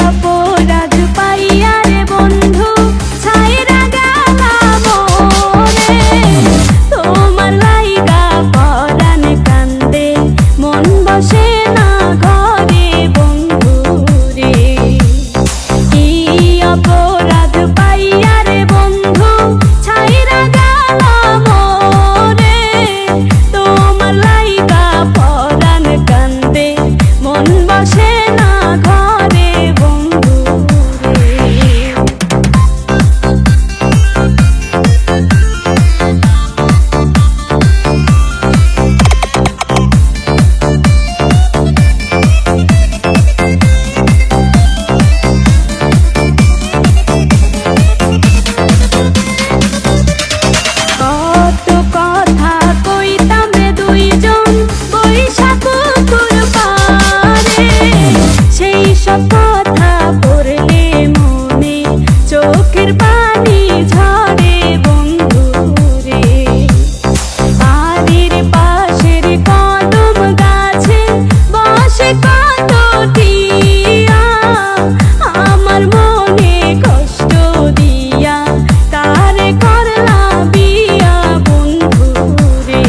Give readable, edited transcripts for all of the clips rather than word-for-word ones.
অপরাধ পাইয়া রে বন্ধু ছাইরা গেলাম মোরে, তোমার লাইগা পরাণ কান্দে মন বসে না ঘরে বন্ধু রে। কি অপরাধ পাইয়া রে বন্ধু ছাইরা গেলাম মোরে, তোমার লাইগা পরাণ কান্দে মন বসে না ঘরে বন্ধু রে। কত কথা কইতাম রে দুইজন বৈশা পুকুর পাড়ে, সেই সব কথা পড়লে মনে চোখের পানি ঝরে বন্ধু রে। বাড়ির পাশের কদম গাছে বসে কত টিয়া, আমার মনে কষ্ট দিয়া কারে করলা বিয়া বন্ধু রে।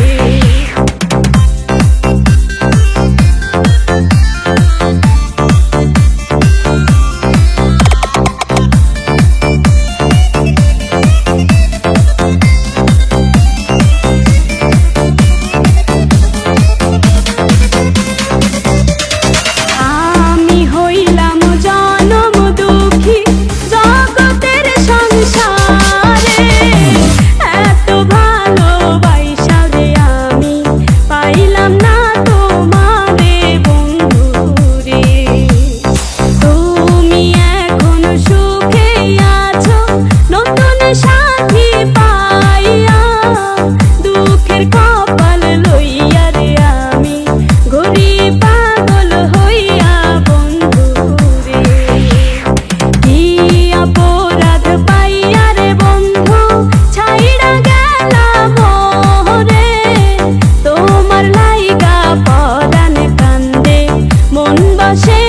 আমি হইলাম জনম দুঃখী জগতের সংসারে, এত ভালোবাসা যে আমি পাইলাম না তোমারে বন্ধু রে। তুমি এখন সুখে আছো নতুন সাথী পাইয়া, দুঃখের কপাল লইয়া রে আমি ঘুরি পাগল হইয়া বন্ধু রে। কি অপরাধ পাইয়া রে বন্ধু ছাইড়া গেলাম মোরে, তোমার লাইগা পরাণ কান্দে মন বসে